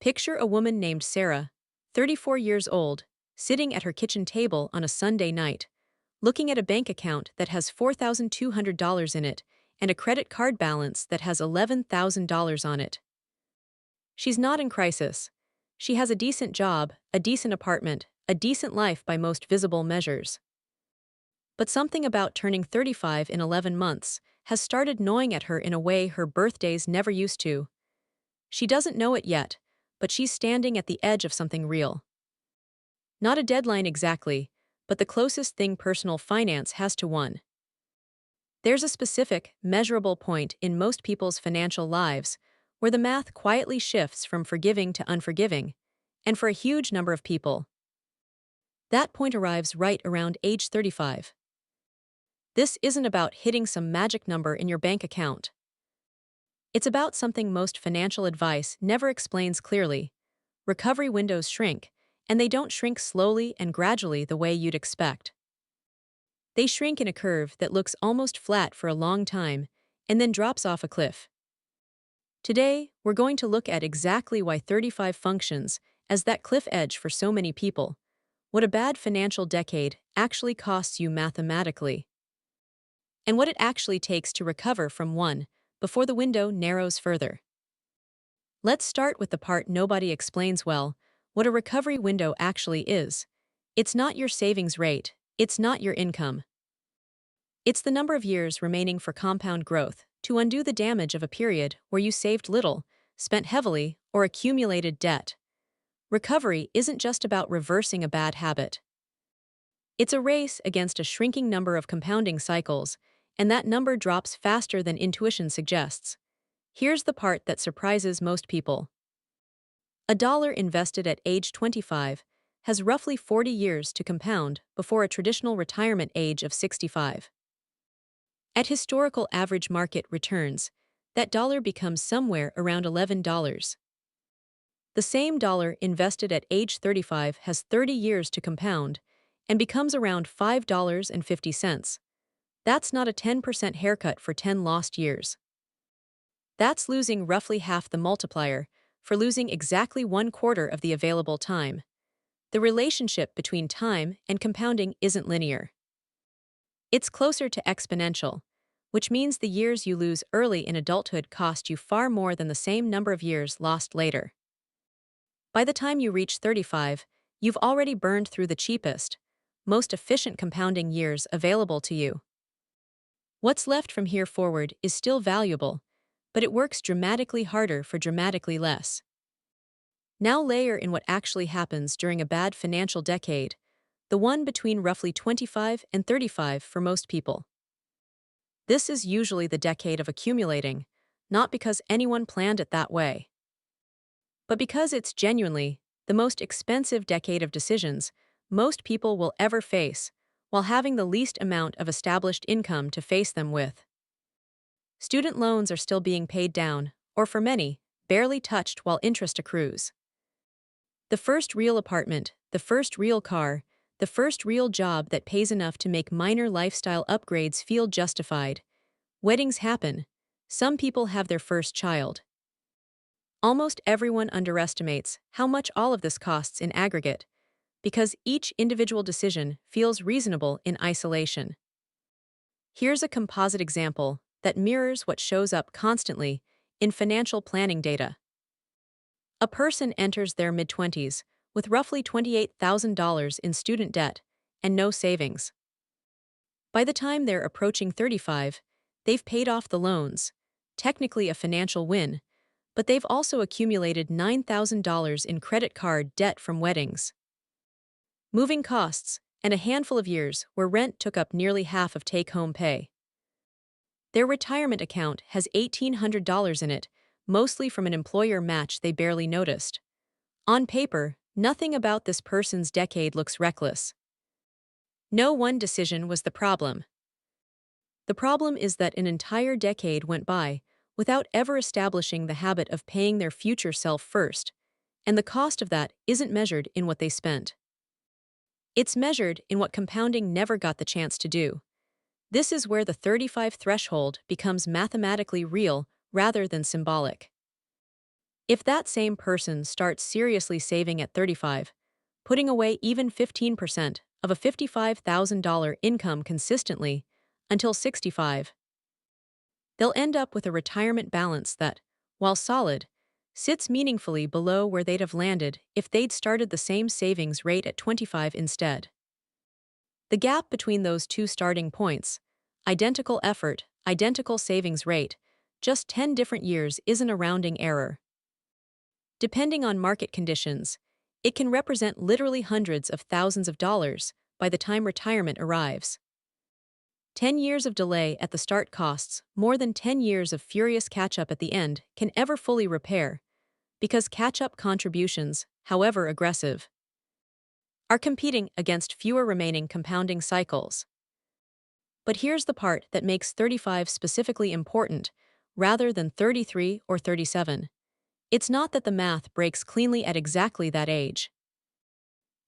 Picture a woman named Sarah, 34 years old, sitting at her kitchen table on a Sunday night, looking at a bank account that has $4,200 in it and a credit card balance that has $11,000 on it. She's not in crisis. She has a decent job, a decent apartment, a decent life by most visible measures. But something about turning 35 in 11 months has started gnawing at her in a way her birthdays never used to. She doesn't know it yet, but she's standing at the edge of something real. Not a deadline exactly, but the closest thing personal finance has to one. There's a specific, measurable point in most people's financial lives where the math quietly shifts from forgiving to unforgiving, and for a huge number of people, that point arrives right around age 35. This isn't about hitting some magic number in your bank account. It's about something most financial advice never explains clearly. Recovery windows shrink, and they don't shrink slowly and gradually the way you'd expect. They shrink in a curve that looks almost flat for a long time and then drops off a cliff. Today, we're going to look at exactly why 35 functions as that cliff edge for so many people, what a bad financial decade actually costs you mathematically, and what it actually takes to recover from one before the window narrows further. Let's start with the part nobody explains well: what a recovery window actually is. It's not your savings rate, it's not your income. It's the number of years remaining for compound growth to undo the damage of a period where you saved little, spent heavily, or accumulated debt. Recovery isn't just about reversing a bad habit. It's a race against a shrinking number of compounding cycles, and that number drops faster than intuition suggests. Here's the part that surprises most people. A dollar invested at age 25 has roughly 40 years to compound before a traditional retirement age of 65. At historical average market returns, that dollar becomes somewhere around $11. The same dollar invested at age 35 has 30 years to compound and becomes around $5.50. That's not a 10% haircut for 10 lost years. That's losing roughly half the multiplier for losing exactly 1/4 of the available time. The relationship between time and compounding isn't linear. It's closer to exponential, which means the years you lose early in adulthood cost you far more than the same number of years lost later. By the time you reach 35, you've already burned through the cheapest, most efficient compounding years available to you. What's left from here forward is still valuable, but it works dramatically harder for dramatically less. Now layer in what actually happens during a bad financial decade, the one between roughly 25 and 35 for most people. This is usually the decade of accumulating, not because anyone planned it that way, but because it's genuinely the most expensive decade of decisions most people will ever face, while having the least amount of established income to face them with. Student loans are still being paid down, or for many, barely touched while interest accrues. The first real apartment, the first real car, the first real job that pays enough to make minor lifestyle upgrades feel justified. Weddings happen. Some people have their first child. Almost everyone underestimates how much all of this costs in aggregate, because each individual decision feels reasonable in isolation. Here's a composite example that mirrors what shows up constantly in financial planning data. A person enters their mid-20s with roughly $28,000 in student debt and no savings. By the time they're approaching 35, they've paid off the loans, technically a financial win, but they've also accumulated $9,000 in credit card debt from weddings, moving costs, and a handful of years where rent took up nearly half of take-home pay. Their retirement account has $1,800 in it, mostly from an employer match they barely noticed. On paper, nothing about this person's decade looks reckless. No one decision was the problem. The problem is that an entire decade went by without ever establishing the habit of paying their future self first, and the cost of that isn't measured in what they spent. It's measured in what compounding never got the chance to do. This is where the 35 threshold becomes mathematically real rather than symbolic. If that same person starts seriously saving at 35, putting away even 15% of a $55,000 income consistently until 65, they'll end up with a retirement balance that, while solid, sits meaningfully below where they'd have landed if they'd started the same savings rate at 25 instead. The gap between those two starting points, identical effort, identical savings rate, just 10 different years, isn't a rounding error. Depending on market conditions, it can represent literally hundreds of thousands of dollars by the time retirement arrives. 10 years of delay at the start costs more than 10 years of furious catch-up at the end can ever fully repair, because catch-up contributions, however aggressive, are competing against fewer remaining compounding cycles. But here's the part that makes 35 specifically important, rather than 33 or 37. It's not that the math breaks cleanly at exactly that age.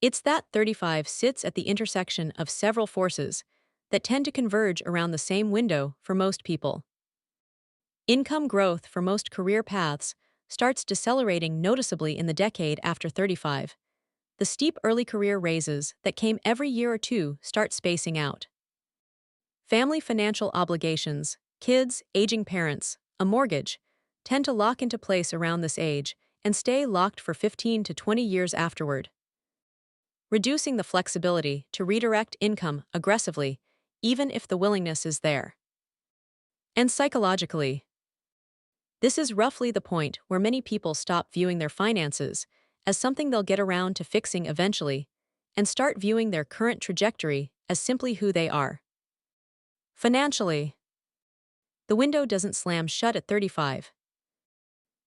It's that 35 sits at the intersection of several forces that tend to converge around the same window for most people. Income growth for most career paths starts decelerating noticeably in the decade after 35. The steep early career raises that came every year or two start spacing out. Family financial obligations, kids, aging parents, a mortgage, tend to lock into place around this age and stay locked for 15 to 20 years afterward, reducing the flexibility to redirect income aggressively, even if the willingness is there. And psychologically, this is roughly the point where many people stop viewing their finances as something they'll get around to fixing eventually, and start viewing their current trajectory as simply who they are. Financially, the window doesn't slam shut at 35.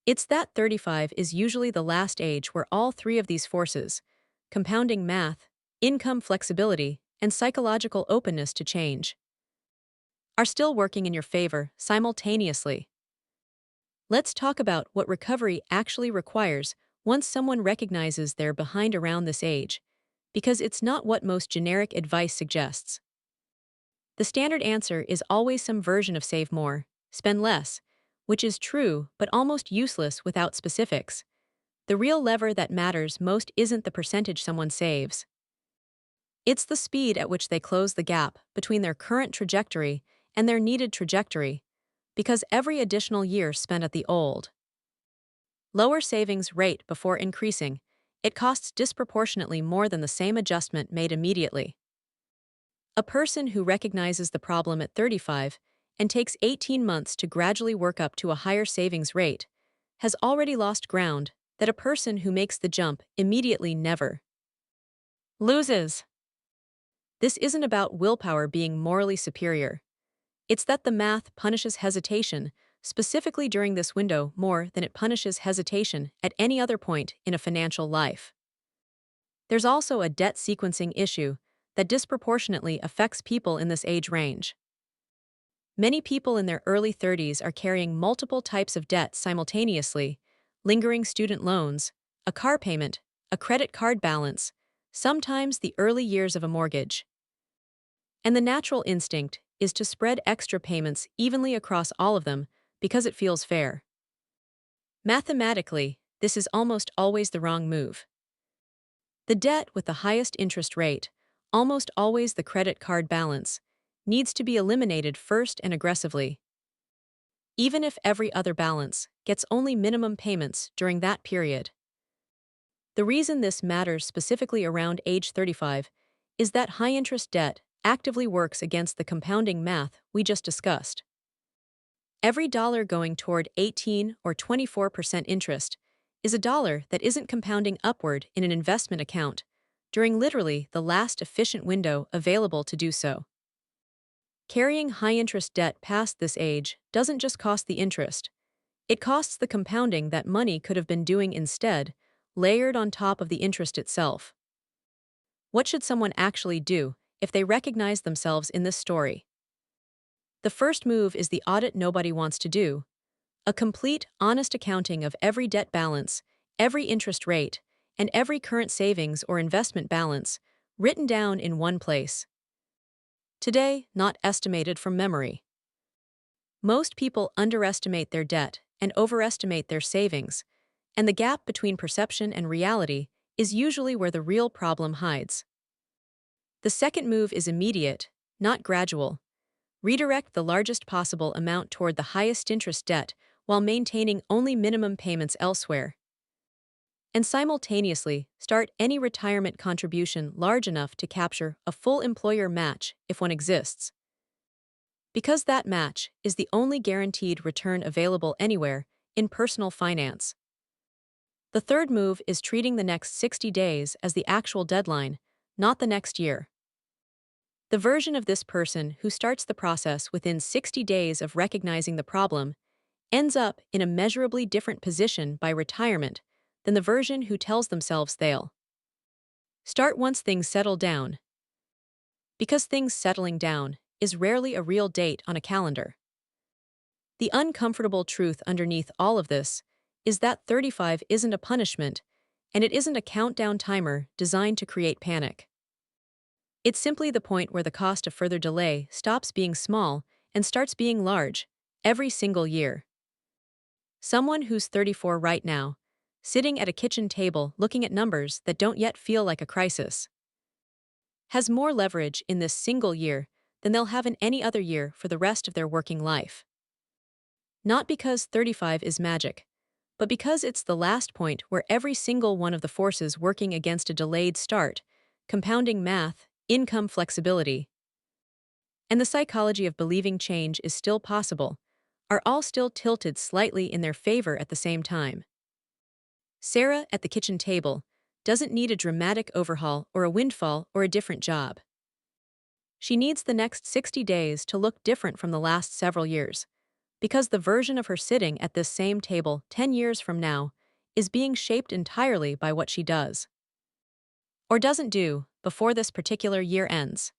It's that 35 is usually the last age where all three of these forces, compounding math, income flexibility, and psychological openness to change, are still working in your favor simultaneously. Let's talk about what recovery actually requires once someone recognizes they're behind around this age, because it's not what most generic advice suggests. The standard answer is always some version of save more, spend less, which is true but almost useless without specifics. The real lever that matters most isn't the percentage someone saves. It's the speed at which they close the gap between their current trajectory and their needed trajectory, because every additional year spent at the old, lower savings rate before increasing, it costs disproportionately more than the same adjustment made immediately. A person who recognizes the problem at 35 and takes 18 months to gradually work up to a higher savings rate has already lost ground that a person who makes the jump immediately never loses. This isn't about willpower being morally superior. It's that the math punishes hesitation, specifically during this window, more than it punishes hesitation at any other point in a financial life. There's also a debt sequencing issue that disproportionately affects people in this age range. Many people in their early 30s are carrying multiple types of debt simultaneously: lingering student loans, a car payment, a credit card balance, sometimes the early years of a mortgage. And the natural instinct is to spread extra payments evenly across all of them because it feels fair. Mathematically, this is almost always the wrong move. The debt with the highest interest rate, almost always the credit card balance, needs to be eliminated first and aggressively, even if every other balance gets only minimum payments during that period. The reason this matters specifically around age 35 is that high-interest debt actively works against the compounding math we just discussed. Every dollar going toward 18 or 24% interest is a dollar that isn't compounding upward in an investment account during literally the last efficient window available to do so. Carrying high-interest debt past this age doesn't just cost the interest. It costs the compounding that money could have been doing instead, layered on top of the interest itself. What should someone actually do if they recognize themselves in this story? The first move is the audit nobody wants to do: a complete, honest accounting of every debt balance, every interest rate, and every current savings or investment balance, written down in one place. Today, not estimated from memory. Most people underestimate their debt and overestimate their savings, And the gap between perception and reality is usually where the real problem hides. The second move is immediate, not gradual. Redirect the largest possible amount toward the highest interest debt while maintaining only minimum payments elsewhere. And simultaneously, start any retirement contribution large enough to capture a full employer match if one exists. Because that match is the only guaranteed return available anywhere in personal finance. The third move is treating the next 60 days as the actual deadline, not the next year. The version of this person who starts the process within 60 days of recognizing the problem ends up in a measurably different position by retirement than the version who tells themselves they'll start once things settle down. Because things settling down is rarely a real date on a calendar. The uncomfortable truth underneath all of this is that 35 isn't a punishment, and it isn't a countdown timer designed to create panic. It's simply the point where the cost of further delay stops being small and starts being large, every single year. Someone who's 34 right now, sitting at a kitchen table looking at numbers that don't yet feel like a crisis, has more leverage in this single year than they'll have in any other year for the rest of their working life. Not because 35 is magic, but because it's the last point where every single one of the forces working against a delayed start, compounding math, income flexibility, and the psychology of believing change is still possible, are all still tilted slightly in their favor at the same time. Sarah at the kitchen table doesn't need a dramatic overhaul or a windfall or a different job. She needs the next 60 days to look different from the last several years, because the version of her sitting at this same table 10 years from now is being shaped entirely by what she does or doesn't do before this particular year ends.